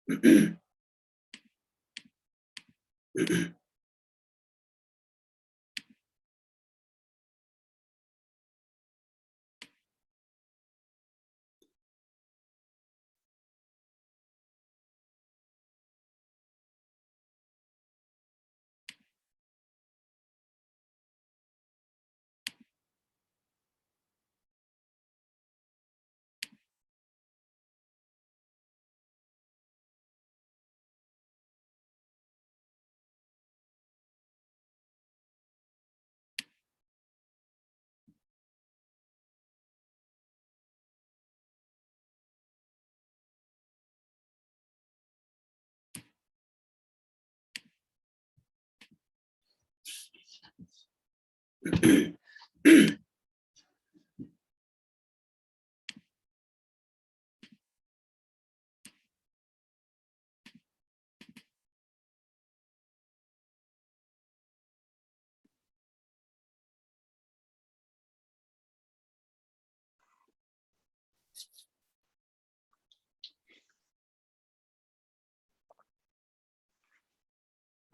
Good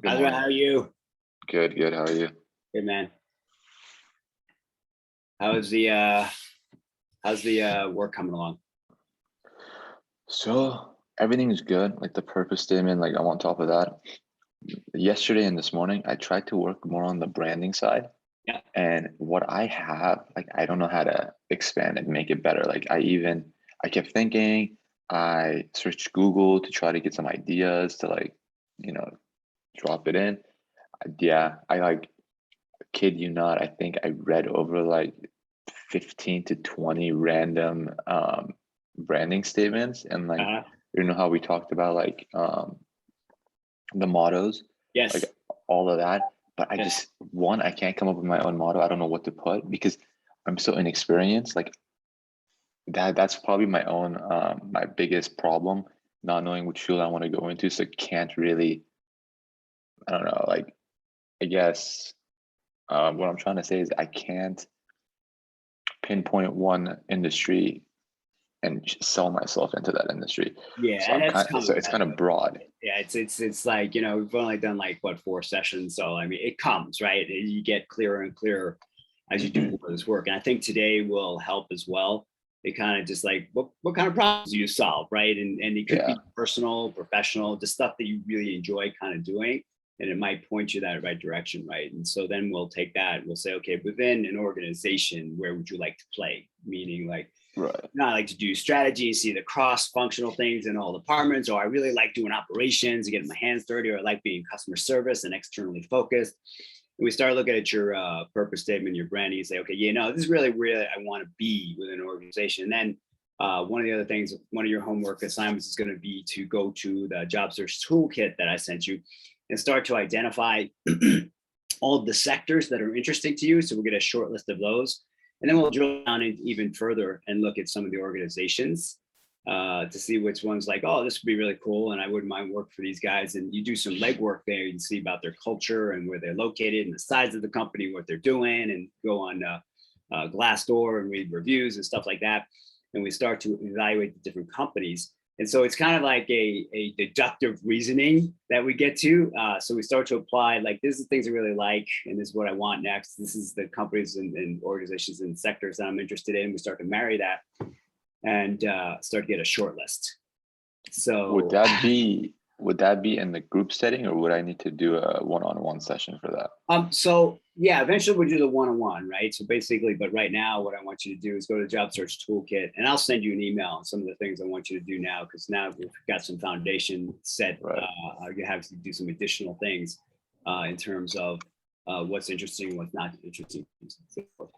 How morning. are you? Good. How are you? Good, man. How's the work coming along? So everything is good. Like the purpose statement, like I'm on top of that. Yesterday and this morning, I tried to work more on the branding side. Yeah. And what I have, like, I don't know how to expand and make it better. Like I kept thinking, I searched Google to try to get some ideas to like, drop it in. Yeah, I like, kid you not, I think I read over like 15 to 20 random branding statements, and like how we talked about like the mottos, Yes. like all of that. But I can't come up with my own motto. I don't know what to put because I'm so inexperienced. Like that's probably my own my biggest problem, not knowing which field I want to go into. So can't really, I don't know, like I guess what I'm trying to say is I can't pinpoint one industry and sell myself into that industry. Yeah, So and it's kind of broad. Yeah, it's like, we've only done like 4 sessions, so I mean it comes, right? You get clearer and clearer as you do more of this work, and I think today will help as well. It kind of just like what kind of problems do you solve, right? And it could be personal, professional, just stuff that you really enjoy kind of doing, and it might point you that right direction, right? And so then we'll take that and we'll say, okay, within an organization, where would you like to play? Meaning like, right. I like to do strategy, see the cross-functional things in all departments, or I really like doing operations and getting my hands dirty, or I like being customer service and externally focused. And we start looking at your purpose statement, your branding, and say, okay, this is really where I want to be within an organization. And then one of the other things, one of your homework assignments is going to be to go to the job search toolkit that I sent you and start to identify all of the sectors that are interesting to you. So we'll get a short list of those. And then we'll drill down even further and look at some of the organizations to see which ones like, oh, this would be really cool, and I wouldn't mind working for these guys. And you do some legwork there. You can see about their culture and where they're located and the size of the company, what they're doing, and go on Glassdoor and read reviews and stuff like that. And we start to evaluate the different companies. And so it's kind of like a deductive reasoning that we get to. So we start to apply, like, this is the things I really like, and this is what I want next. This is the companies and organizations and sectors that I'm interested in. We start to marry that and start to get a short list. So would that be in the group setting, or would I need to do a one-on-one session for that? So yeah, eventually we'll do the one-on-one, right? So basically, but right now what I want you to do is go to Job Search Toolkit, and I'll send you an email on some of the things I want you to do now, because now we've got some foundation set. Right. You have to do some additional things in terms of what's interesting, what's not interesting.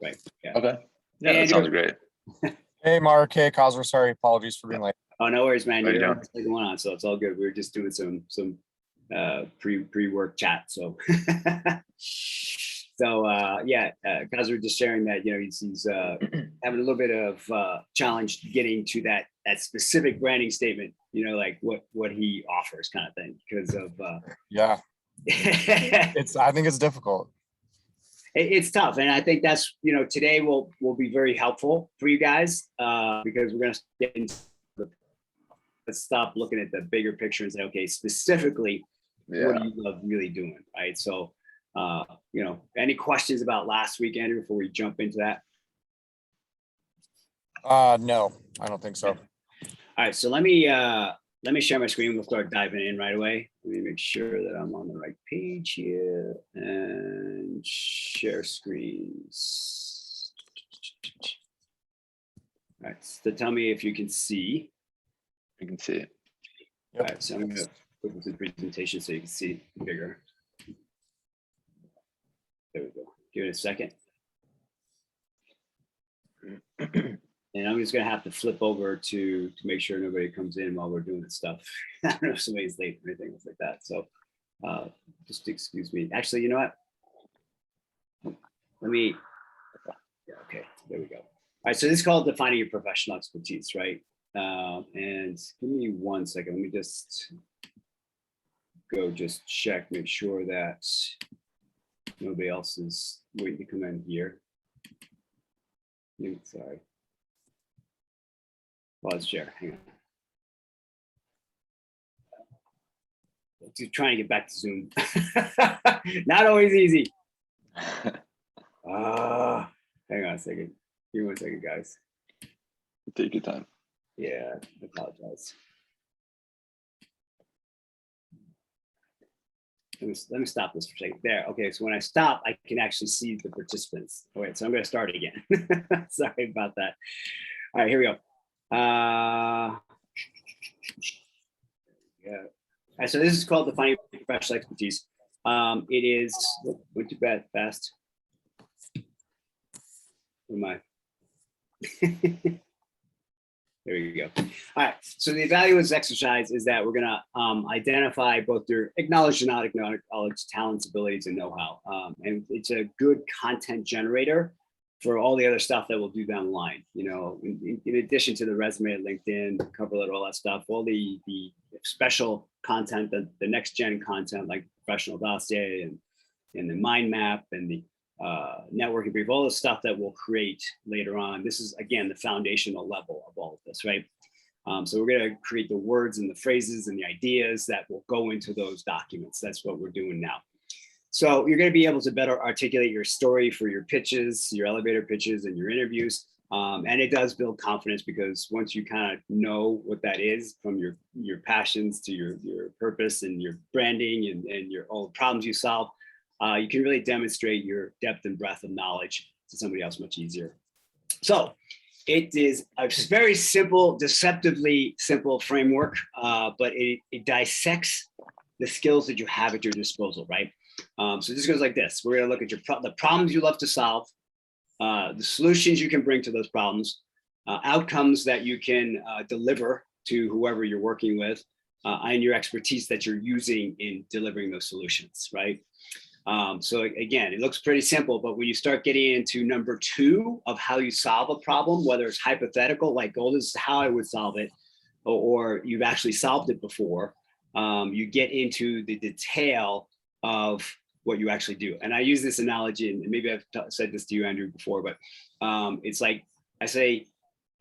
Right. Yeah. Okay. Yeah, that sounds great. Hey, Mark. Hey, Cosmo. Sorry, apologies for being late. Oh, no worries, man. You're going on, so it's all good. We were just doing some pre-work chat. So, yeah, guys were just sharing that he's having a little bit of challenge getting to that specific branding statement. Like what he offers, kind of thing, because of yeah, I think it's difficult. It's tough, and I think that's today will be very helpful for you guys because we're going to get into let's stop looking at the bigger picture and say, okay, specifically, what Yeah. do you love really doing, right? So, any questions about last week, Andrew, before we jump into that? No, I don't think so. All right, so let me share my screen. We'll start diving in right away. Let me make sure that I'm on the right page here and share screens. All right, so tell me if you can see. You can see it. All right, so I'm gonna put this in presentation so you can see bigger. There we go. Give it a second. And I'm just gonna have to flip over to make sure nobody comes in while we're doing this stuff. I don't know if somebody's late or anything like that. So just excuse me. Actually, you know what? Let me, yeah, okay, there we go. All right, so this is called defining your professional expertise, right? And give me 1 second. Let me just go just check, make sure that nobody else is waiting to come in here. Sorry. Pause share. Hang on. Just trying to get back to Zoom. Not always easy. Hang on a second. Give me 1 second, guys. Take your time. Yeah, I apologize. Let me stop this for a second. There. Okay, so when I stop, I can actually see the participants. All right, so I'm going to start again. Sorry about that. All right, here we go. Yeah. All right, so this is called defining professional expertise. It is, went to bed fast. Where am I? There we go. All right, so the value of this exercise is that we're gonna identify both your acknowledged and not acknowledged talents, abilities, and know-how. And it's a good content generator for all the other stuff that we'll do down the line. You know, in addition to the resume, LinkedIn, cover letter, all that stuff, all the special content, the next gen content like professional dossier and the mind map and the networking brief, all the stuff that we'll create later on. This is, again, the foundational level of all of this, right? So we're going to create the words and the phrases and the ideas that will go into those documents. That's what we're doing now. So you're going to be able to better articulate your story for your pitches, your elevator pitches, and your interviews. And it does build confidence because once you kind of know what that is, from your passions to your purpose and your branding and your all the problems you solve, you can really demonstrate your depth and breadth of knowledge to somebody else much easier. So it is a very simple, deceptively simple framework, but it dissects the skills that you have at your disposal, right? So this goes like this. We're going to look at the problems you love to solve, the solutions you can bring to those problems, outcomes that you can deliver to whoever you're working with, and your expertise that you're using in delivering those solutions, right? So again, it looks pretty simple, but when you start getting into number 2 of how you solve a problem, whether it's hypothetical, like, oh, this is how I would solve it, or you've actually solved it before, you get into the detail of what you actually do. And I use this analogy, and maybe I've said this to you, Andrew, before, but it's like I say,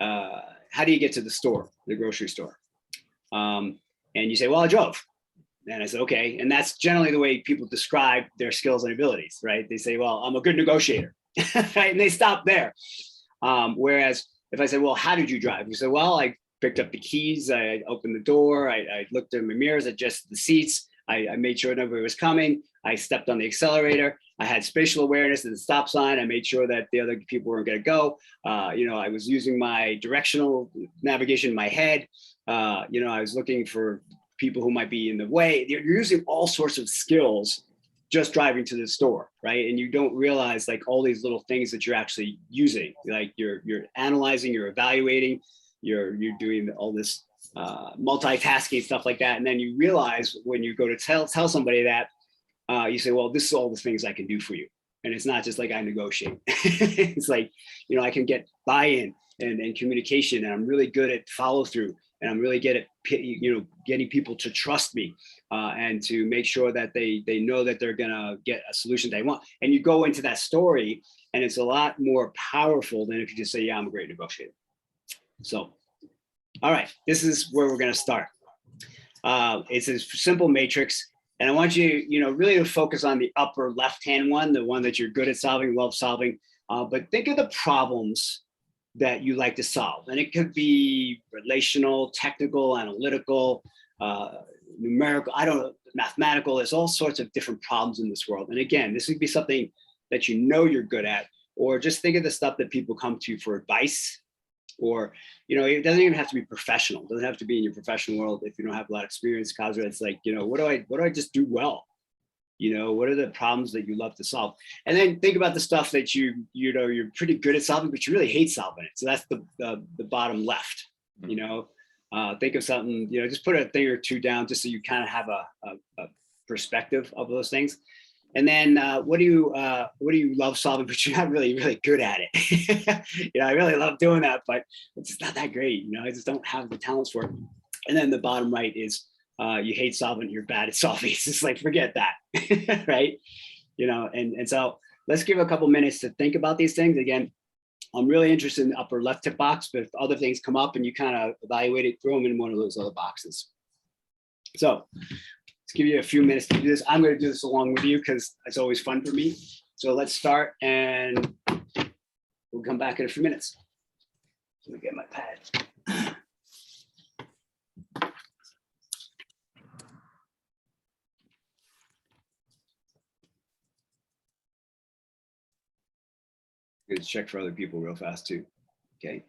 how do you get to the store, the grocery store? And you say, well, I drove. And I said, okay. And that's generally the way people describe their skills and abilities, right? They say, well, I'm a good negotiator, right? And they stop there. Whereas if I say, well, how did you drive? You say, well, I picked up the keys, I opened the door, I looked in my mirrors, adjusted the seats, I made sure nobody was coming, I stepped on the accelerator, I had spatial awareness at the stop sign, I made sure that the other people weren't gonna go. I was using my directional navigation in my head. I was looking for people who might be in the way. You're using all sorts of skills just driving to the store, right? And you don't realize like all these little things that you're actually using. Like you're analyzing, you're evaluating, you're doing all this multitasking, stuff like that. And then you realize when you go to tell somebody that, you say, well, this is all the things I can do for you. And it's not just like I negotiate. It's like, I can get buy-in and communication, and I'm really good at follow through. And I'm really good at getting people to trust me and to make sure that they know that they're gonna get a solution they want. And you go into that story, and it's a lot more powerful than if you just say, "Yeah, I'm a great negotiator." So, All right, this is where we're going to start. It's a simple matrix, and I want you, really to focus on the upper left-hand one, the one that you're good at solving, love solving. But think of the problems that you like to solve, and it could be relational, technical, analytical, numerical. I don't know, mathematical. There's all sorts of different problems in this world. And again, this would be something that you're good at, or just think of the stuff that people come to you for advice. Or, it doesn't even have to be professional. It doesn't have to be in your professional world if you don't have a lot of experience. Cause it's like, what do I just do well? What are the problems that you love to solve? And then think about the stuff that you're pretty good at solving, but you really hate solving it. So that's the bottom left. Think of something, just put a thing or two down just so you kind of have a perspective of those things. And then what do you love solving, but you're not really, really good at it? I really love doing that, but it's just not that great. I just don't have the talents for it. And then the bottom right is you hate solving, you're bad at solving. It's just like, forget that, right? And so let's give a couple minutes to think about these things. Again, I'm really interested in the upper left tip box, but if other things come up and you kind of evaluate it, throw them in one of those other boxes. So let's give you a few minutes to do this. I'm going to do this along with you because it's always fun for me. So let's start and we'll come back in a few minutes. Let me get my pad. Good to check for other people real fast too. Okay.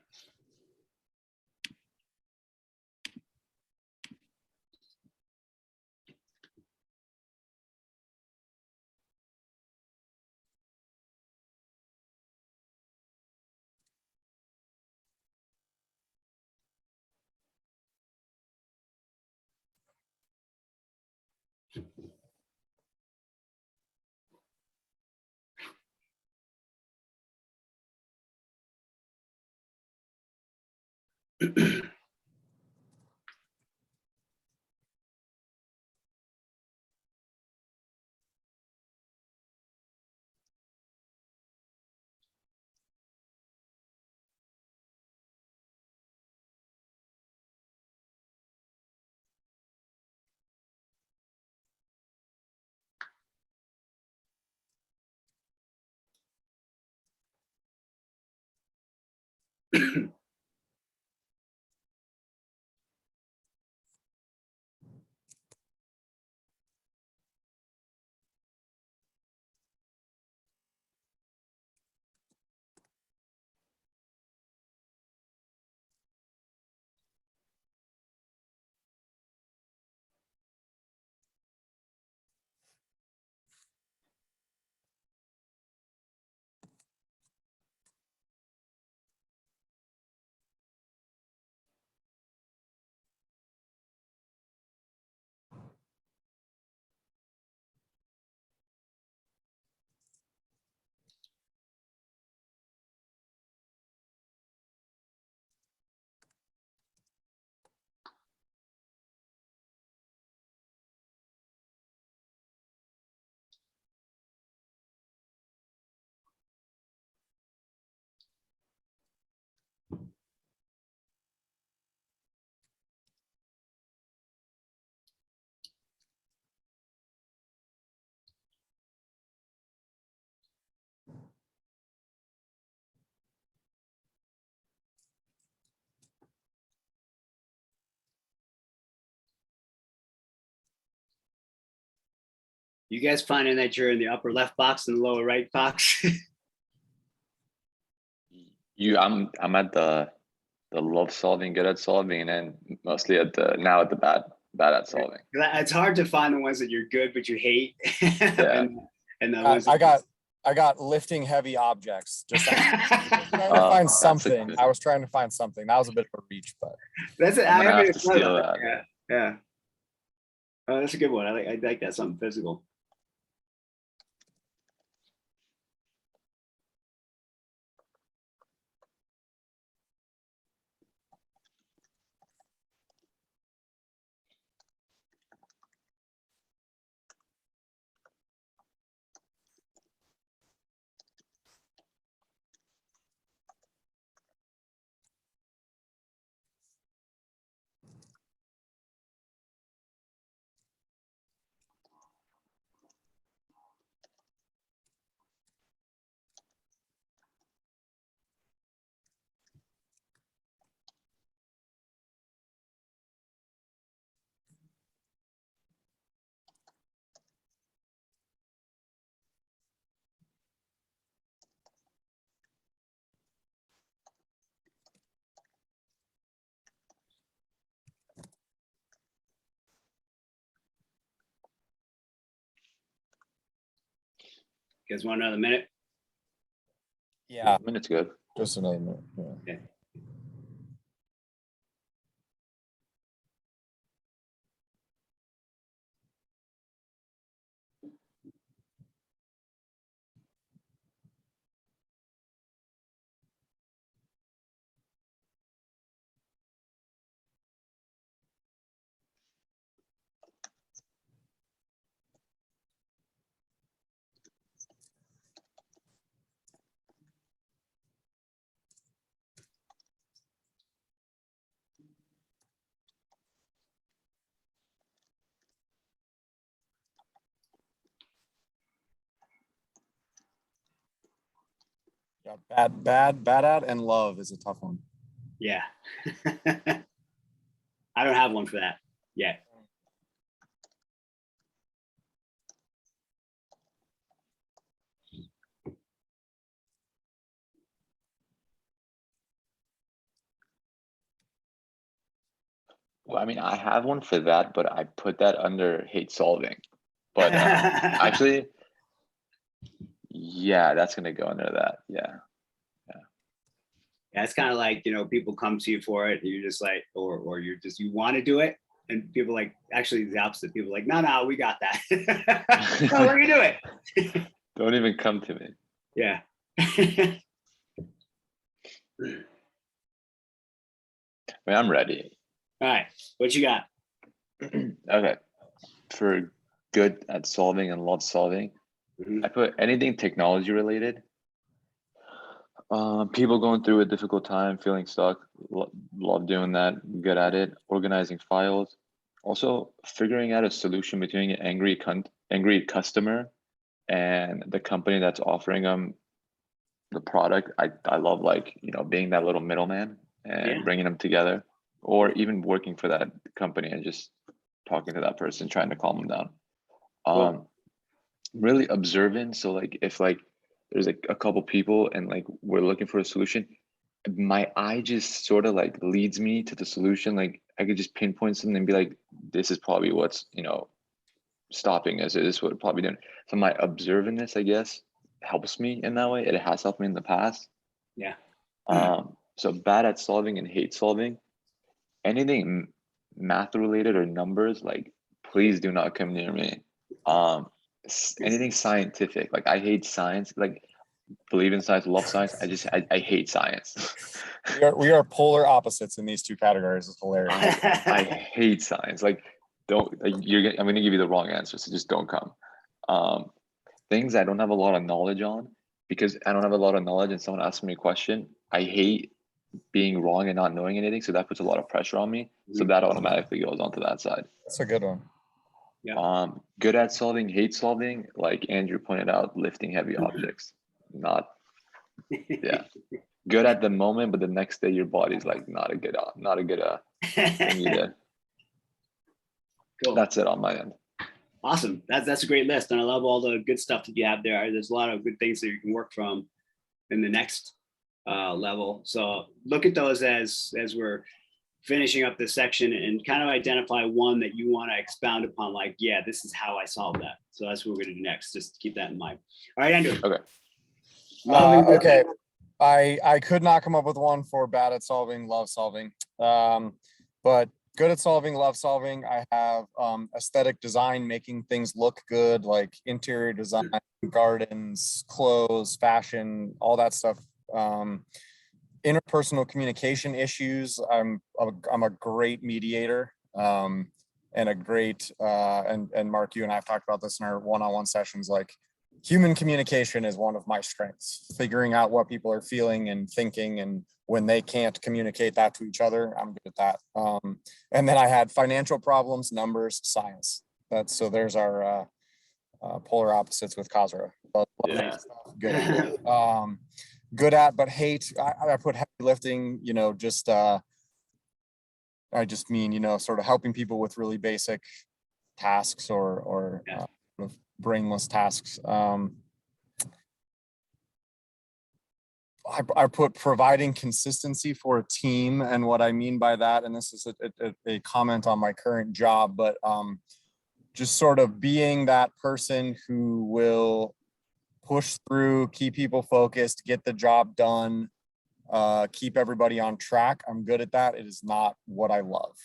You guys finding that you're in the upper left box and the lower right box? I'm at the love solving, good at solving, and mostly at the bad at solving. It's hard to find the ones that you're good but you hate. Yeah. and the ones that I got lifting heavy objects. Just trying to Oh, find that's something. good. I was trying to find something. That was a bit of a reach, but that's it. I'm gonna have mean, to steal that. Yeah. Oh, that's a good one. I like that, something physical. You guys want another minute? Yeah, I mean, it's good. just another minute. Yeah. Okay. Yeah, bad at and love is a tough one. Yeah. I don't have one for that yet. Well, I mean, I have one for that, but I put that under hate solving. But actually, yeah, that's gonna go under that. Yeah. Yeah, it's kind of like, people come to you for it, and you're just like, or you want to do it, and people like, actually the opposite. People like, no, we got that. No, we're gonna do it. Don't even come to me. Yeah. I mean, I'm ready. All right, what you got? Okay. For good at solving and love solving, Mhm. I put anything technology related. People going through a difficult time, feeling stuck, love doing that, good at it. Organizing files. Also, figuring out a solution between an angry customer and the company that's offering them the product. I love, like, being that little middleman and Yeah. bringing them together, or even working for that company and just talking to that person, trying to calm them down. Cool. Really observant. So, like, if like there's like a couple people and like we're looking for a solution, my eye just sort of like leads me to the solution. Like, I could just pinpoint something and be like, this is probably what's stopping us. It is what probably doing. So my observantness, I guess, helps me in that way. It has helped me in the past. Yeah. So bad at solving and hate solving. Anything math related or numbers, like, please do not come near me. Anything scientific, like, I hate science. Like, believe in science, love science. I hate science. We are polar opposites in these two categories. It's hilarious. I hate science. Like, don't, like, I'm gonna give you the wrong answer, so just don't come. Things I don't have a lot of knowledge on, because I don't have a lot of knowledge and someone asks me a question, I hate being wrong and not knowing anything. So that puts a lot of pressure on me. So that automatically goes onto that side. That's a good one. Yeah. Good at solving, hate solving, like Andrew pointed out, lifting heavy objects. Not, yeah. Good at the moment, but the next day your body's like not a good thing you did. Cool. That's it on my end. Awesome. That's a great list, and I love all the good stuff that you have there. There's a lot of good things that you can work from in the next level. So look at those as we're finishing up this section, and kind of identify one that you want to expound upon. Like, yeah, this is how I solve that. So that's what we're going to do next. Just keep that in mind. All right, Andrew. Okay. Okay. I could not come up with one for bad at solving, love solving. But good at solving, love solving. I have aesthetic design, making things look good, like interior design, gardens, clothes, fashion, all that stuff. Interpersonal communication issues. I'm a great mediator, and a great and Mark, you and I have talked about this in our one-on-one sessions. Like, human communication is one of my strengths. Figuring out what people are feeling and thinking, and when they can't communicate that to each other, I'm good at that. And then I had financial problems, numbers, science. There's our polar opposites with Khosrow. Yeah. Good. Good at, but hate. I put heavy lifting. I just mean, sort of helping people with really basic tasks or Yeah. sort of brainless tasks. I put providing consistency for a team, and what I mean by that, and this is a comment on my current job, but just sort of being that person who will push through, keep people focused, get the job done, keep everybody on track. I'm good at that. It is not what I love.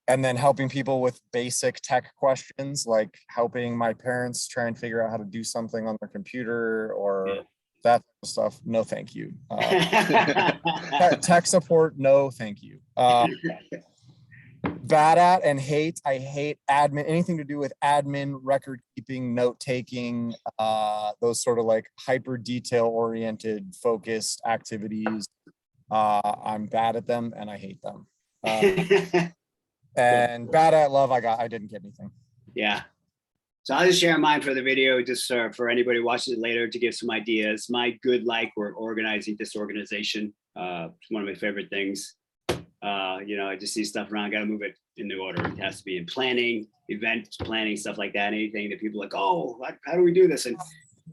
And then helping people with basic tech questions, like helping my parents try and figure out how to do something on their computer or that type of stuff. No, thank you. Tech support, no, thank you. Bad at and hate. I hate admin, anything to do with admin, record keeping, note taking, those sort of like hyper detail oriented, focused activities. I'm bad at them and I hate them. And bad at love, I didn't get anything. Yeah. So I'll just share mine for the video, just for anybody watching it later to give some ideas. My good or organizing disorganization. It's one of my favorite things. I just see stuff around, got to move it in the order. It has to be in planning, event planning, stuff like that. Anything that people are like, oh, how do we do this? And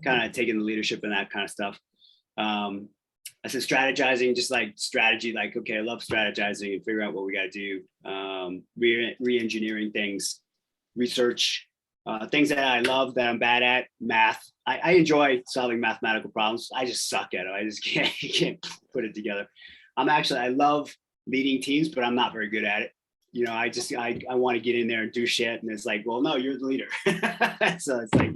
kind of taking the leadership and that kind of stuff. I said strategizing, just like strategy, like, okay, I love strategizing and figure out what we got to do. Re-engineering things, research, things that I love that I'm bad at, math. I enjoy solving mathematical problems. I just suck at it. I just can't put it together. I love leading teams, but I'm not very good at it. I want to get in there and do shit. And it's like, well, no, you're the leader. So it's like,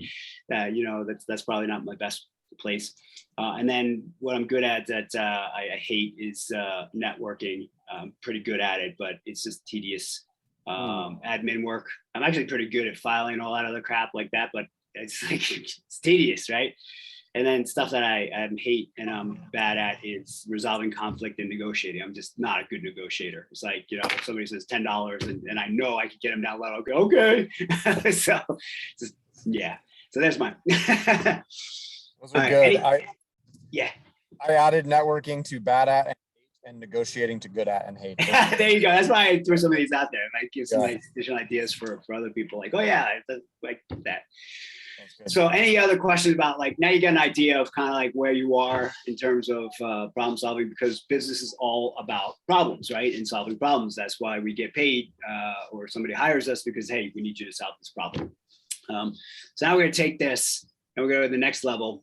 that's probably not my best place. And then what I'm good at that I hate is networking. I'm pretty good at it, but it's just tedious admin work. I'm actually pretty good at filing all that other crap like that, but it's like, it's tedious, right? And then stuff that I hate and I'm bad at is resolving conflict and negotiating. I'm just not a good negotiator. It's like, if somebody says $10 and I know I can get them down low, I'll go, okay. So there's mine. Those are good. I added networking to bad at and negotiating to good at and hate. There you go. That's why I threw some of these out there. Like give some additional ideas for other people. Like, oh yeah, like that. So any other questions about, like, now you get an idea of kind of like where you are in terms of problem solving, because business is all about problems, right? And solving problems. That's why we get paid or somebody hires us, because, hey, we need you to solve this problem. So now we're going to take this and we're going to go to the next level.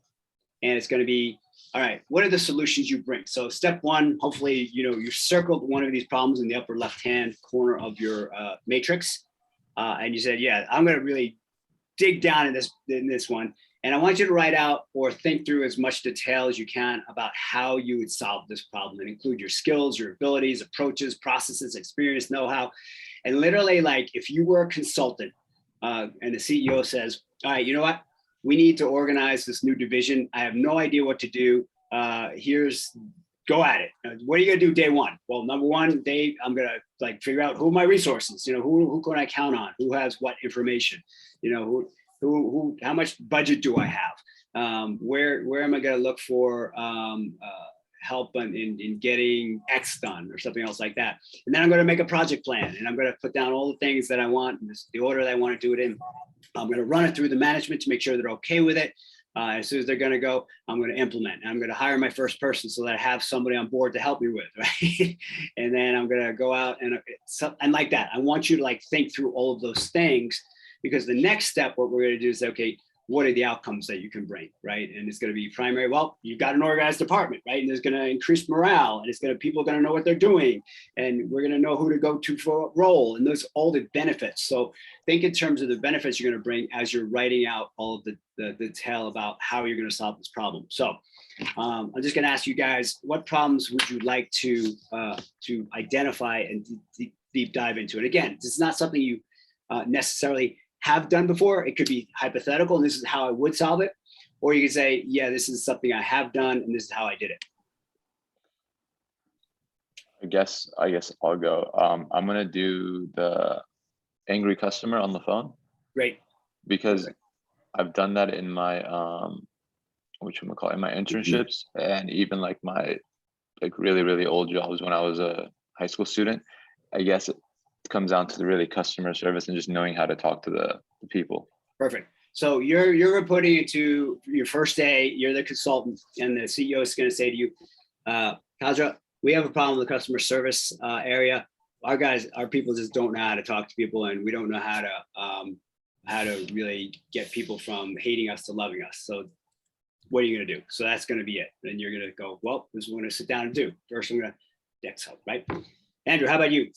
And it's going to be, all right, what are the solutions you bring? So step one, hopefully, you circled one of these problems in the upper left-hand corner of your matrix. And you said, yeah, I'm going to really dig down in this one. And I want you to write out or think through as much detail as you can about how you would solve this problem, and include your skills, your abilities, approaches, processes, experience, know-how. And literally, like, if you were a consultant and the CEO says, all right, you know what? We need to organize this new division. I have no idea what to do. Go at it. What are you gonna do day one? Well, number one, I'm gonna figure out who are my resources. Who can I count on? Who has what information? How much budget do I have? Where am I gonna look for help in getting X done or something else like that? And then I'm gonna make a project plan, and I'm gonna put down all the things that I want, the order that I want to do it in. I'm going to run it through the management to make sure they're okay with it. As soon as they're going to go, I'm going to implement. And I'm going to hire my first person so that I have somebody on board to help me with, right? And then I'm going to go out and like that. I want you to think through all of those things, because the next step, what we're going to do is say, okay, what are the outcomes that you can bring, right? And it's going to be primary. Well, you've got an organized department, right? And there's going to increase morale, and people are going to know what they're doing, and we're going to know who to go to for a role, and those all the benefits. So think in terms of the benefits you're going to bring as you're writing out all of the detail about how you're going to solve this problem. So I'm just going to ask you guys, what problems would you like to identify and deep dive into? And again, this is not something you necessarily have done before. It could be hypothetical, and this is how I would solve it. Or you could say, yeah, this is something I have done, and this is how I did it. I guess I'll go. I'm gonna do the angry customer on the phone. Great. Because I've done that in my in my internships, and even my really, really old jobs when I was a high school student. I guess it comes down to the really customer service and just knowing how to talk to the people. Perfect. So you're reporting it to your first day, you're the consultant, and the CEO is going to say to you, Khadra, we have a problem with the customer service area. Our people just don't know how to talk to people, and we don't know how to how to really get people from hating us to loving us. So what are you going to do? So that's going to be it. Then you're going to go, well, this is what I'm going to sit down and do. First, I'm going to exhale, right? Andrew, how about you?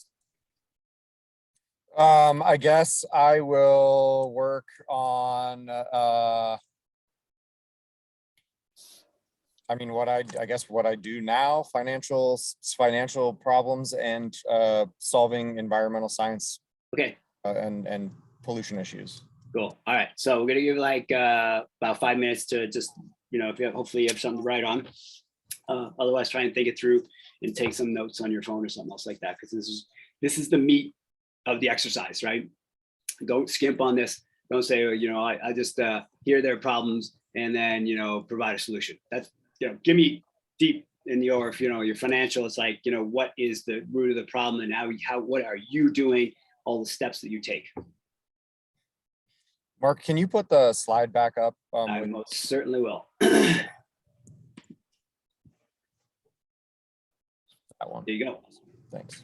I guess I will work on, I mean, I guess what I do now, financial problems and solving environmental science Okay, and pollution issues. cool. All right. So we're going to give like about 5 minutes to just, if you have, hopefully you have something to write on. Otherwise, try and think it through and take some notes on your phone or something else like that, because this is the meat of the exercise, right? Don't skimp on this. Don't say, I just hear their problems and then, provide a solution. That's, give me deep in your, if, your financial, it's like, what is the root of the problem and what are you doing? All the steps that you take. Mark, can you put the slide back up? I With- most certainly will. that one. There you go. Thanks.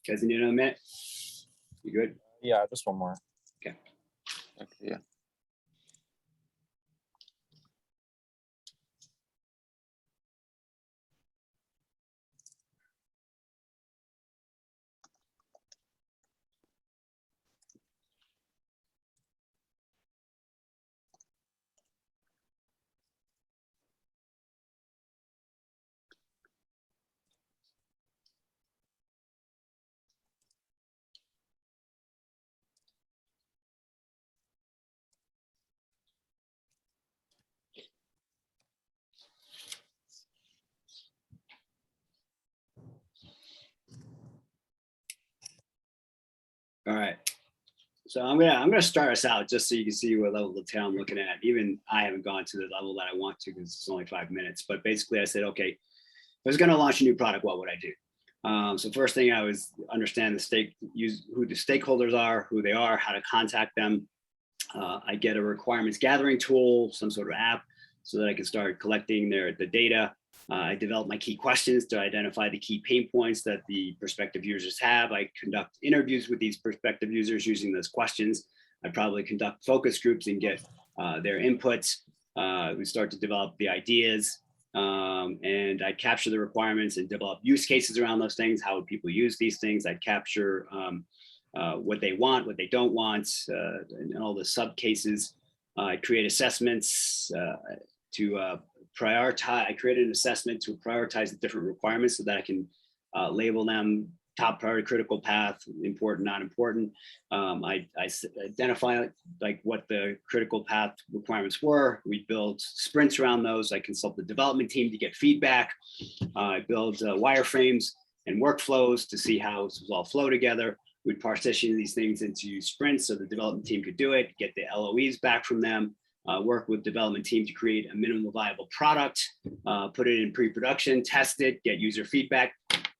Guys, need another minute? You good? Yeah, just one more. Okay, yeah. All right. So I'm gonna start us out just so you can see what level of detail I'm looking at. Even I haven't gone to the level that I want to because it's only 5 minutes. But basically, I said, okay, if I was gonna launch a new product, what would I do? So first thing I was understand who the stakeholders are, who they are, how to contact them. I get a requirements gathering tool, some sort of app, so that I can start collecting the data. I develop my key questions to identify the key pain points that the prospective users have. I conduct interviews with these prospective users using those questions. I probably conduct focus groups and get their inputs. We start to develop the ideas, and I capture the requirements and develop use cases around those things. How would people use these things? I capture what they want, what they don't want, and all the sub cases. I create assessments to prioritize. I created an assessment to prioritize the different requirements so that I can label them top priority, critical path, important, not important. I identify like what the critical path requirements were. We build sprints around those. I consult the development team to get feedback. I build wireframes and workflows to see how this was all flow together. We'd partition these things into sprints so the development team could do it, get the LOEs back from them, work with development team to create a minimum viable product, put it in pre-production, test it, get user feedback,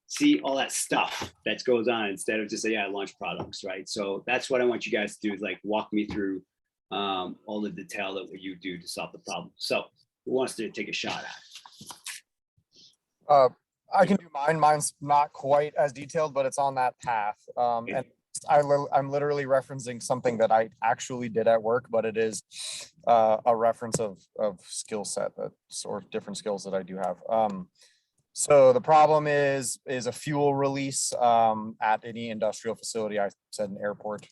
see all that stuff that goes on instead of just say, yeah, launch products, right? So that's what I want you guys to do is like walk me through all the detail that what you do to solve the problem. So who wants to take a shot at it? I can do mine. Mine's not quite as detailed, but it's on that path. And I'm literally referencing something that I actually did at work, but it is a reference of skill set or different skills that I do have. So the problem is a fuel release at any industrial facility. I said an airport.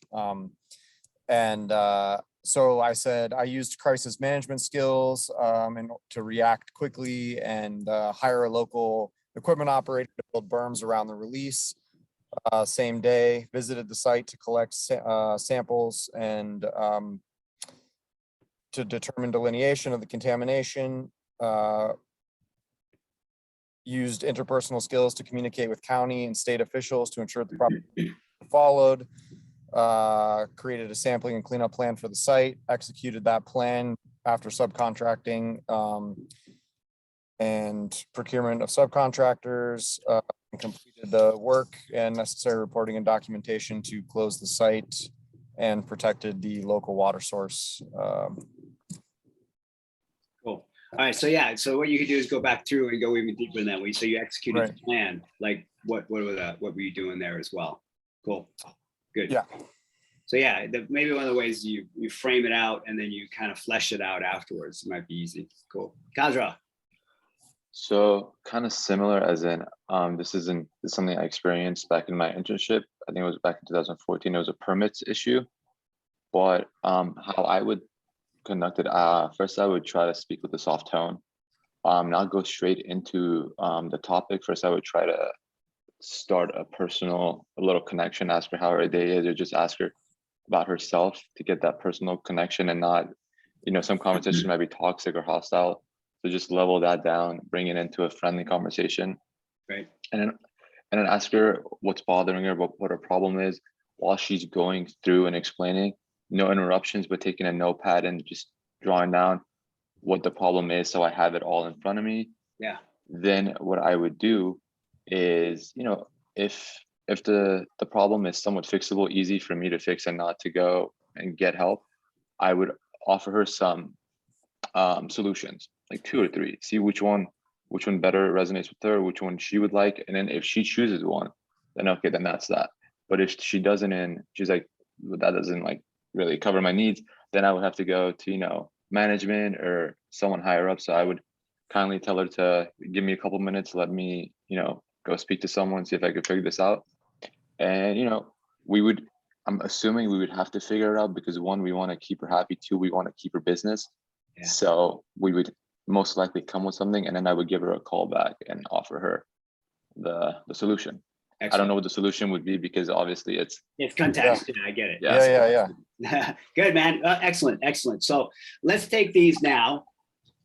So I said I used crisis management skills and to react quickly and hire a local equipment operator to build berms around the release. Same day, visited the site to collect samples and to determine delineation of the contamination. Used interpersonal skills to communicate with county and state officials to ensure the proper followed. Created a sampling and cleanup plan for the site, executed that plan after subcontracting and procurement of subcontractors, completed the work and necessary reporting and documentation to close the site and protected the local water source. Cool. All right. So yeah. So what you could do is go back through and go even deeper than that. So you executed Right. the plan. Like what were you doing there as well? Cool. Good. Yeah. So yeah, maybe one of the ways you frame it out and then you kind of flesh it out afterwards. It might be easy. Cool. Kazra. So kind of similar as in, this is something I experienced back in my internship. I think it was back in 2014. It was a permits issue, but how I would conduct it, first I would try to speak with a soft tone, not go straight into the topic. First, I would try to start a little connection, ask her how her day is, or just ask her about herself to get that personal connection, and not, some conversation might be toxic or hostile. So just level that down, bring it into a friendly conversation, Right. and then ask her what's bothering her, what her problem is, while she's going through and explaining. No interruptions, but taking a notepad and just drawing down what the problem is, so I have it all in front of me. Yeah. Then what I would do is, if the problem is somewhat fixable, easy for me to fix and not to go and get help, I would offer her some solutions, like 2 or 3, see which one better resonates with her, which one she would like. And then if she chooses one, then okay, then that's that. But if she doesn't, and she's like, that doesn't like really cover my needs, then I would have to go to, management or someone higher up. So I would kindly tell her to give me a couple minutes, let me, go speak to someone, see if I could figure this out. And, I'm assuming we would have to figure it out, because 1, we want to keep her happy, 2, we want to keep her business. Yeah. So we would most likely come with something, and then I would give her a call back and offer her the solution. Excellent. I don't know what the solution would be, because obviously it's context. Yeah, I get it. Yeah. Good, man. Excellent. So let's take these now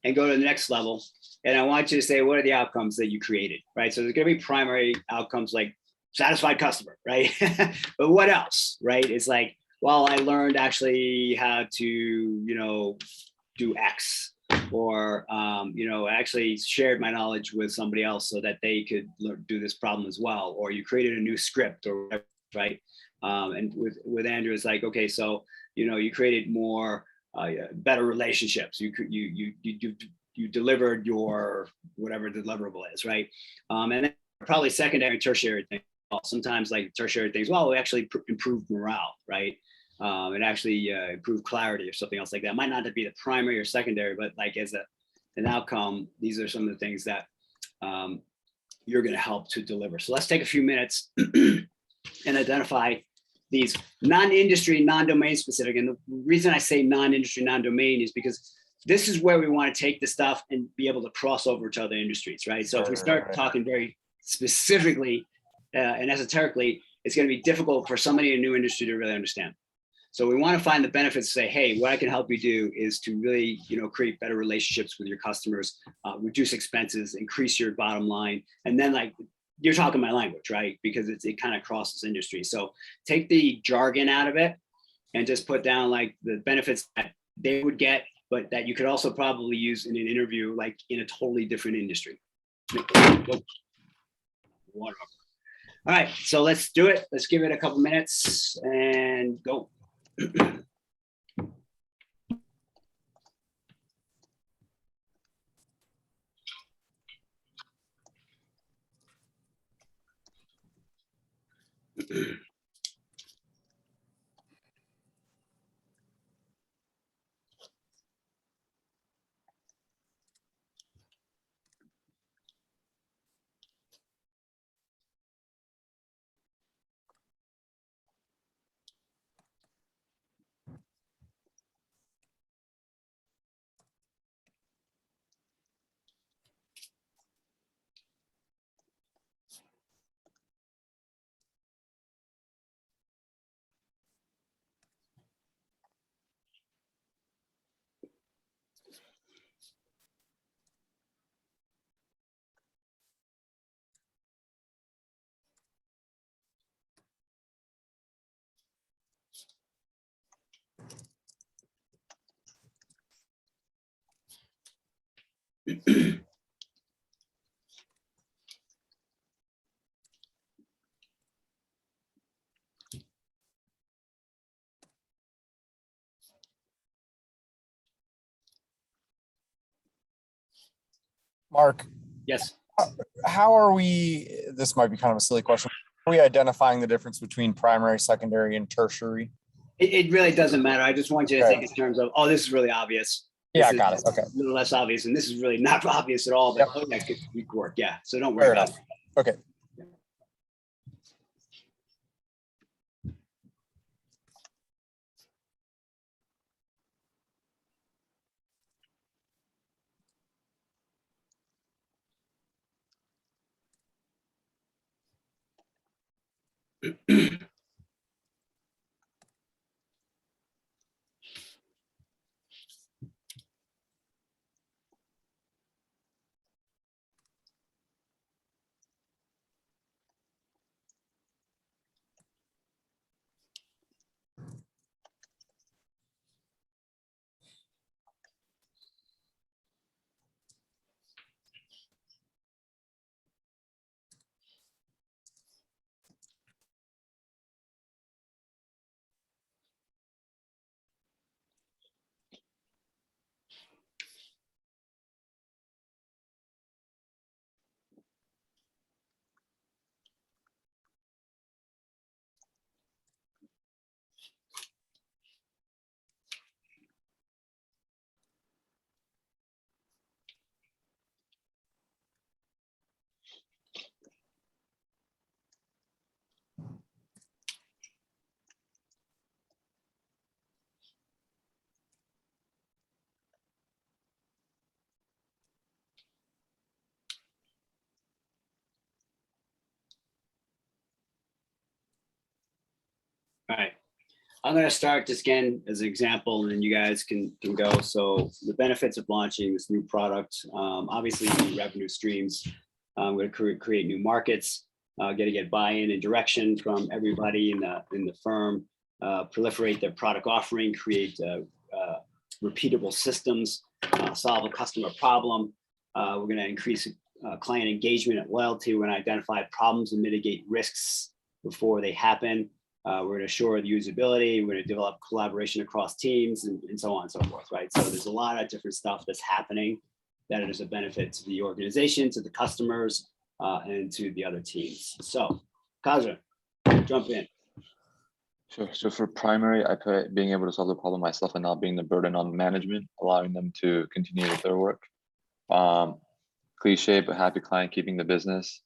and go to the next level. And I want you to say, what are the outcomes that you created, right? So there's going to be primary outcomes like satisfied customer, right? But what else, right? It's like, well, I learned actually how to, do X, or, actually shared my knowledge with somebody else so that they could do this problem as well. Or you created a new script or whatever, right? And with Andrew, it's like, okay, so, you created more, better relationships. You delivered your whatever deliverable is, right? And then probably secondary and tertiary things. Sometimes like tertiary things, well, we actually improved morale, right? It actually improved clarity or something else like that. Might not be the primary or secondary, but like as an outcome, these are some of the things that you're going to help to deliver. So let's take a few minutes and identify these non-industry, non-domain specific. And the reason I say non-industry, non-domain is because this is where we want to take the stuff and be able to cross over to other industries, right? So if we start talking very specifically and esoterically, it's going to be difficult for somebody in a new industry to really understand. So we want to find the benefits, say, hey, what I can help you do is to really, create better relationships with your customers, reduce expenses, increase your bottom line. And then like, you're talking my language, right? Because it kind of crosses industry. So take the jargon out of it and just put down like the benefits that they would get, but that you could also probably use in an interview, like in a totally different industry. All right, so let's do it. Let's give it a couple minutes and go. Mark, Yes. how are we, this might be kind of a silly question, are we identifying the difference between primary, secondary, and tertiary? It really doesn't matter. I just want you to Okay. think in terms of, oh, this is really obvious. Yeah, This got is it. Okay. A little less obvious, and this is really not obvious at all, but Yep. oh, that could work. Yeah. So don't Fair worry about enough. Okay. All right. I'm going to start this again as an example, and then you guys can go. So the benefits of launching this new product, obviously new revenue streams. I'm going to create new markets, get buy-in and direction from everybody in the firm, proliferate their product offering, create repeatable systems, solve a customer problem. We're going to increase client engagement and loyalty. We're going to identify problems and mitigate risks before they happen. We're going to assure the usability. We're going to develop collaboration across teams and so on and so forth, right? So there's a lot of different stuff that's happening that is a benefit to the organization, to the customers, and to the other teams. So, Kaja, jump in. Sure. So for primary, I put being able to solve the problem myself and not being the burden on management, allowing them to continue with their work. Cliche, but happy client keeping the business.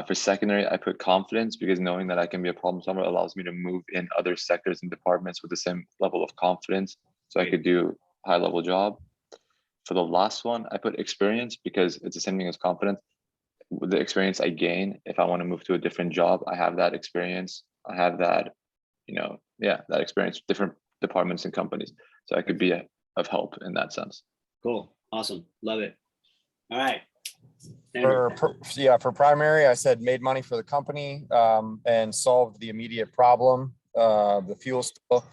For secondary, I put confidence because knowing that I can be a problem solver allows me to move in other sectors and departments with the same level of confidence, so I could do a high-level job. For the last one, I put experience because it's the same thing as confidence. With the experience I gain, if I want to move to a different job, I have that experience. I have that, that experience with different departments and companies, so I could be of help in that sense. Cool, awesome, love it. All right. For primary, I said made money for the company and solved the immediate problem, the fuel spill.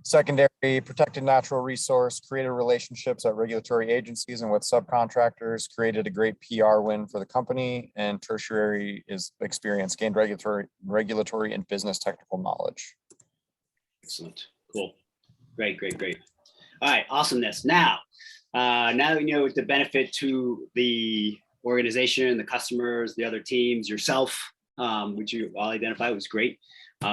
Secondary, protected natural resource, created relationships at regulatory agencies and with subcontractors, created a great PR win for the company. And tertiary is experience, gained regulatory and business technical knowledge. Excellent, cool, great. All right, awesomeness. Now that we know the benefit to the organization, the customers, the other teams, yourself, which you all identified was great.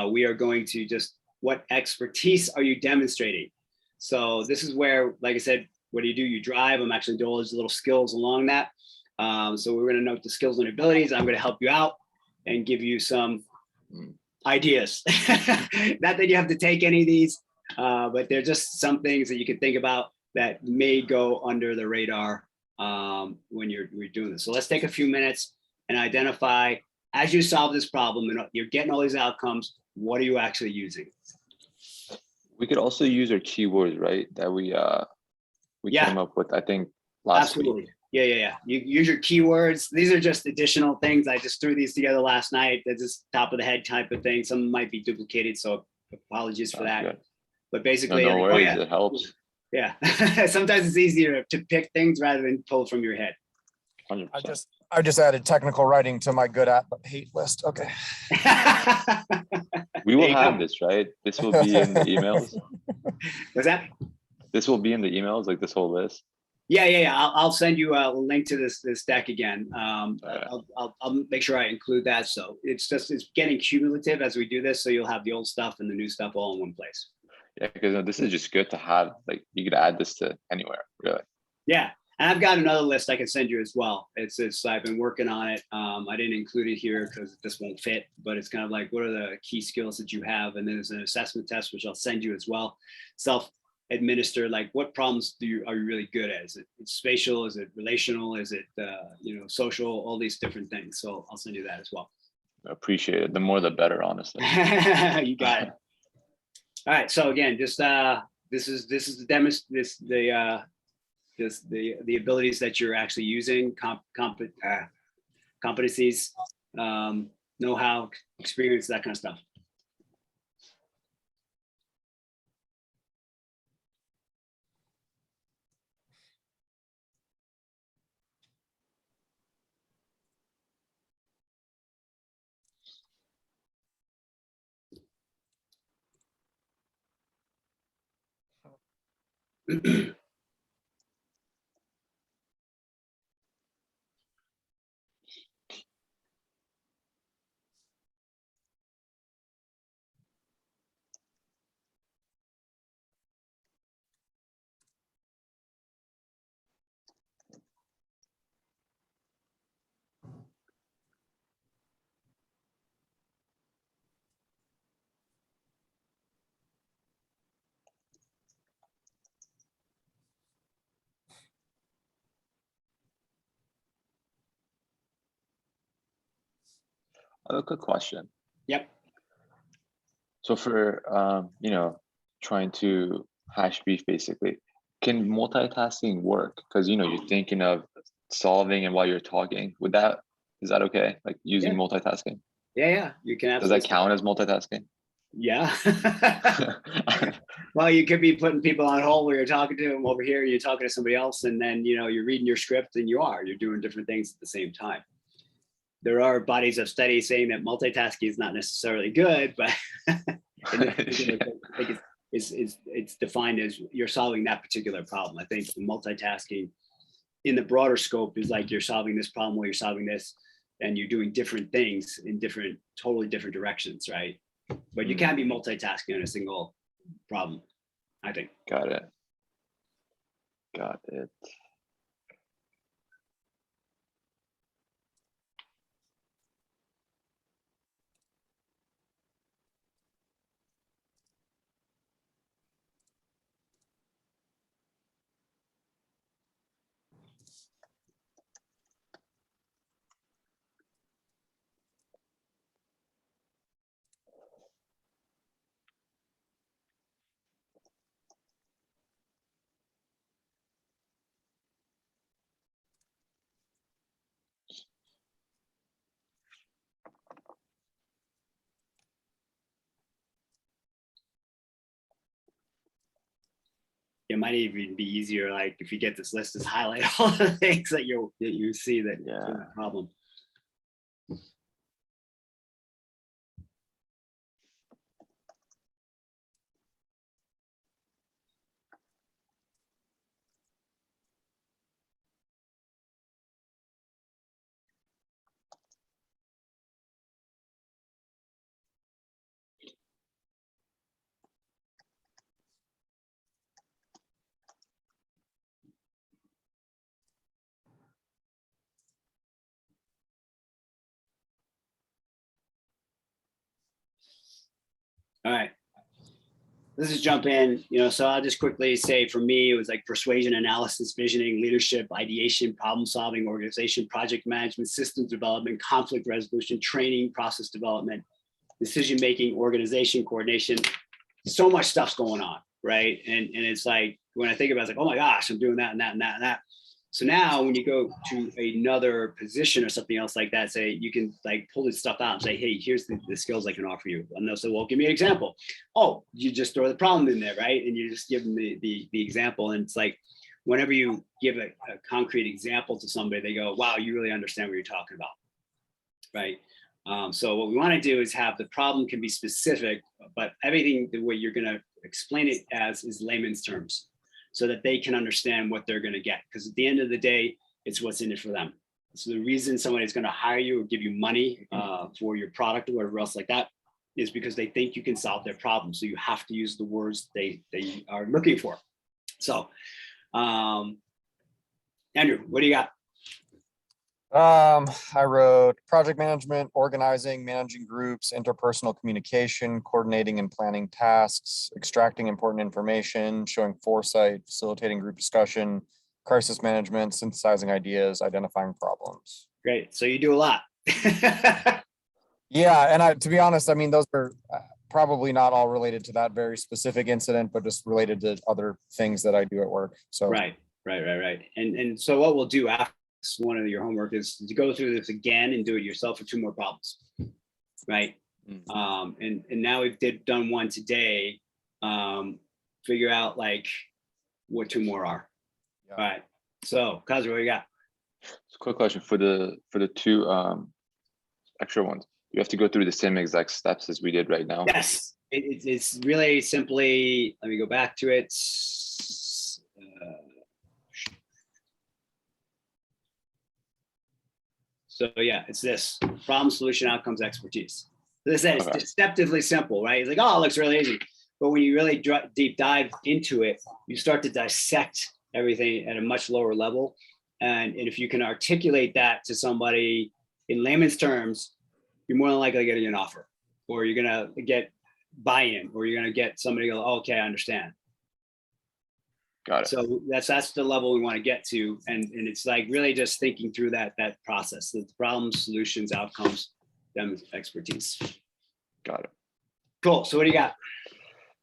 We are going to just, what expertise are you demonstrating? So this is where, like I said, what do? You drive. I'm actually doing all these little skills along that. So we're going to note the skills and abilities. I'm going to help you out and give you some ideas. Not that you have to take any of these, but they're just some things that you can think about that may go under the radar when you're doing this. So let's take a few minutes and identify, as you solve this problem and you're getting all these outcomes, what are you actually using? We could also use our keywords, right? That we came up with, I think, last week. Yeah. You use your keywords. These are just additional things. I just threw these together last night. They're just top of the head type of thing. Some might be duplicated, so apologies for that. Good. But basically, no worries. It helps. Yeah. Sometimes it's easier to pick things rather than pull from your head. 100%. I just added technical writing to my good at but hate list. Okay. We will have this, right? This will be in the emails. What's that? This will be in the emails, like this whole list. Yeah. I'll send you a link to this deck again. Alright. I'll make sure I include that. So it's getting cumulative as we do this. So you'll have the old stuff and the new stuff all in one place. Yeah, because this is just good to have. Like you could add this to anywhere, really. Yeah. And I've got another list I can send you as well. It's I've been working on it. I didn't include it here because this won't fit, but it's kind of like, what are the key skills that you have? And then there's an assessment test, which I'll send you as well. Self-administer, like what problems are you really good at? Is it spatial? Is it relational? Is it, social, all these different things. So I'll send you that as well. Appreciate it. The more the better, honestly. You got it. All right. So again, just this is the demo, the abilities that you're actually using, competencies, know-how, experience, that kind of stuff. I have a quick question. Yep. So for trying to hash beef basically, can multitasking work? Because you're thinking of solving and while you're talking. Is that okay? Like using Yeah. multitasking? Yeah. You can Does that absolutely. count as multitasking? Yeah. Well, you could be putting people on hold where you're talking to them over here, you're talking to somebody else, and then you're reading your script and you're doing different things at the same time. There are bodies of study saying that multitasking is not necessarily good, but it's defined as you're solving that particular problem. I think multitasking in the broader scope is like you're solving this problem while you're solving this, and you're doing different things in totally different directions, right? But you can't be multitasking on a single problem, I think. Got it. It might even be easier, like if you get this list, is highlight all the things that you see that Yeah. are a problem. All right. Let's just jump in, so I'll just quickly say for me, it was like persuasion, analysis, visioning, leadership, ideation, problem solving, organization, project management, systems development, conflict resolution, training, process development, decision-making, organization, coordination. So much stuff's going on, right? And it's like, when I think about it, it's like, oh my gosh, I'm doing that and that and that and that. So now when you go to another position or something else like that, say you can like pull this stuff out and say, hey, here's the skills I can offer you. And they'll say, well, give me an example. Oh, you just throw the problem in there, right? And you just give them the example. And it's like, whenever you give a concrete example to somebody, they go, wow, you really understand what you're talking about, right? So what we want to do is have the problem can be specific, but everything, the way you're going to explain it as is layman's terms. so that they can understand what they're going to get. Because at the end of the day, it's what's in it for them. So the reason somebody's going to hire you or give you money for your product or whatever else like that is because they think you can solve their problem. So you have to use the words they are looking for. So, Andrew, what do you got? I wrote project management, organizing, managing groups, interpersonal communication, coordinating and planning tasks, extracting important information, showing foresight, facilitating group discussion, crisis management, synthesizing ideas, identifying problems. Great. So you do a lot. Yeah, and to be honest, I mean, those are probably not all related to that very specific incident, but just related to other things that I do at work. So Right. And so what we'll do after one of your homework is to go through this again and do it yourself for 2 more problems. Right. And now we've done one today. Figure out like what 2 more are. Yeah. All right. So Kazu, what you got? Quick question for the 2 extra ones. You have to go through the same exact steps as we did right now. Yes. It's really simply, let me go back to it. So yeah, it's this: problem, solution, outcomes, expertise. As I said, it's deceptively simple, right? It's like, oh, it looks really easy. But when you really deep dive into it, you start to dissect everything at a much lower level. And if you can articulate that to somebody in layman's terms, you're more than likely to get an offer, or you're gonna get buy-in, or you're gonna get somebody to go, oh, okay, I understand. Got it. So that's the level we want to get to, and it's like really just thinking through that process, the problems, solutions, outcomes, them expertise. Got it. Cool. So what do you got?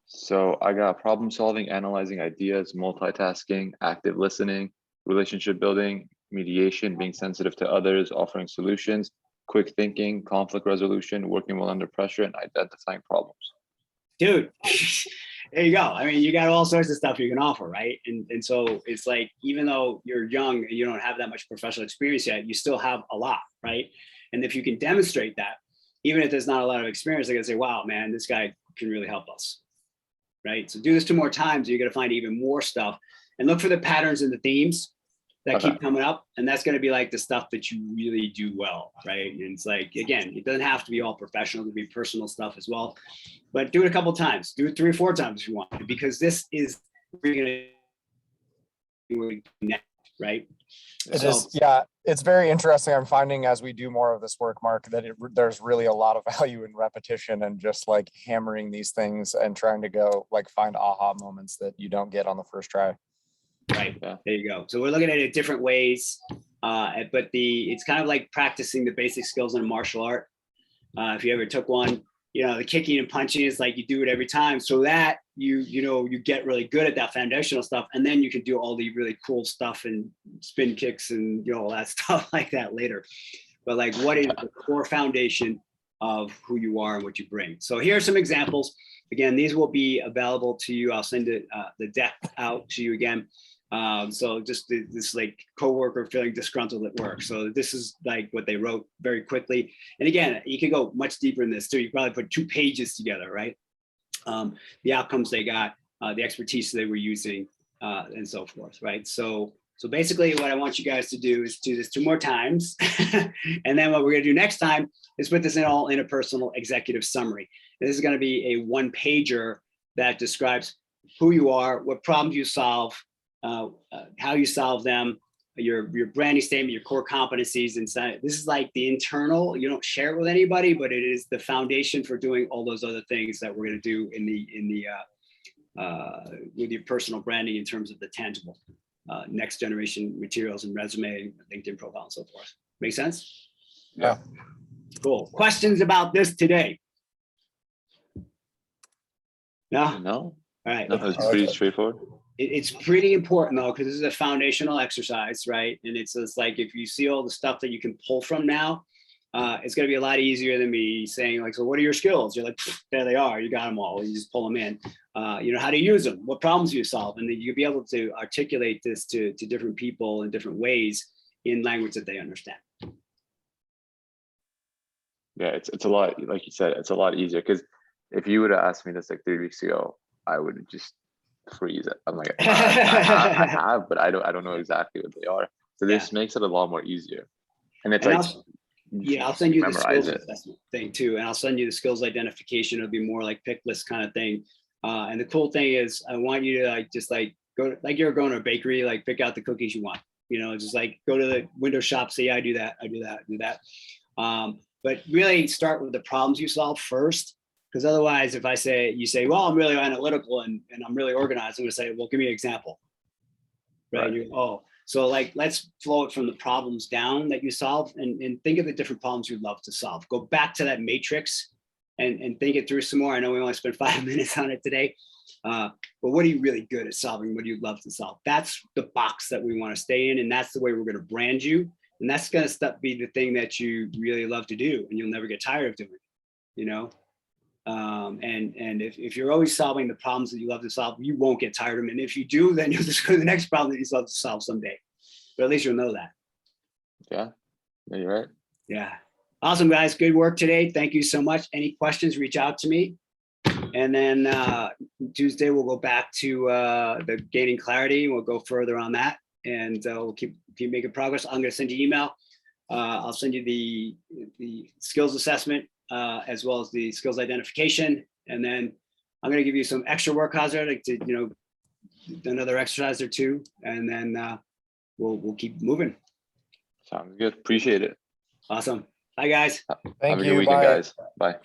So I got problem solving, analyzing ideas, multitasking, active listening, relationship building, mediation, being sensitive to others, offering solutions, quick thinking, conflict resolution, working well under pressure, and identifying problems. Dude, there you go. I mean, you got all sorts of stuff you can offer, right? And so it's like, even though you're young and you don't have that much professional experience yet, you still have a lot, right? And if you can demonstrate that, even if there's not a lot of experience, they're gonna say, wow, man, this guy can really help us, right? So do this 2 more times, you're gonna find even more stuff, and look for the patterns and the themes that keep coming up. And that's going to be like the stuff that you really do well, right? And it's like, again, it doesn't have to be all professional, it can be personal stuff as well, but do it a couple of times, do it 3 or 4 times if you want, because this is where you're going to connect, right? It is, yeah, it's very interesting. I'm finding as we do more of this work, Mark, that there's really a lot of value in repetition and just like hammering these things and trying to go like find aha moments that you don't get on the first try. Right. Yeah. There you go. So we're looking at it different ways, but it's kind of like practicing the basic skills in a martial art. If you ever took one, the kicking and punching is like you do it every time, so that you get really good at that foundational stuff, and then you can do all the really cool stuff and spin kicks and all that stuff like that later. But like, what is the core foundation of who you are and what you bring? So here are some examples. Again, these will be available to you. I'll send it the deck out to you again. So just this like coworker feeling disgruntled at work. So this is like what they wrote very quickly. And again, you can go much deeper in this too. You probably put 2 pages together, right? The outcomes they got, the expertise they were using, and so forth, right? So basically what I want you guys to do is do this 2 more times. And then what we're gonna do next time is put this in a personal executive summary. And this is gonna be a 1-pager that describes who you are, what problems you solve, how you solve them, your branding statement, your core competencies. And so this is like the internal, you don't share it with anybody, but it is the foundation for doing all those other things that we're going to do with your personal branding in terms of the tangible next generation materials and resume, LinkedIn profile, and so forth. Make sense? Yeah. Cool. Questions about this today? No? No. All right. No, it's pretty straightforward. It's pretty important though, because this is a foundational exercise, right? And it's like, if you see all the stuff that you can pull from now, it's going to be a lot easier than me saying like, so what are your skills? You're like, there they are. You got them all. You just pull them in. How to use them, what problems you solve. And then you'll be able to articulate this to different people in different ways in language that they understand. Yeah, it's a lot, like you said, it's a lot easier, because if you would have asked me this like 3 weeks ago, I would have just freeze. I'm like, I have, but I don't know exactly what they are. So this makes it a lot more easier. And it's And like, I'll send you the memorize skills it. assessment thing too. And I'll send you the skills identification. It'll be more like pick list kind of thing. And the cool thing is I want you to just go, like you're going to a bakery, like pick out the cookies you want, just like go to the window shop, say, yeah, I do that, I do that, I do that. But really start with the problems you solve first. Because otherwise, if you say, well, I'm really analytical and I'm really organized, I'm going to say, well, give me an example. Right. So like, let's flow it from the problems down that you solve and think of the different problems you'd love to solve. Go back to that matrix and think it through some more. I know we only spent 5 minutes on it today, but what are you really good at solving? What do you love to solve? That's the box that we want to stay in. And that's the way we're going to brand you. And that's going to be the thing that you really love to do. And you'll never get tired of doing it, and if you're always solving the problems that you love to solve, you won't get tired of them. And if you do, then you'll just go to the next problem that you love to solve someday. But at least you'll know that. Yeah, you're right. Yeah. Awesome, guys. Good work today. Thank you so much. Any questions, reach out to me. And then Tuesday, we'll go back to the gaining clarity. We'll go further on that. And we'll keep making progress. I'm going to send you email. I'll send you the skills assessment as well as the skills identification. And then I'm going to give you some extra work hazard, like to, another exercise or two. And then we'll keep moving. Sounds good. Appreciate it. Awesome. Bye, guys. Thank Have a you. good weekend, Bye. guys. Bye.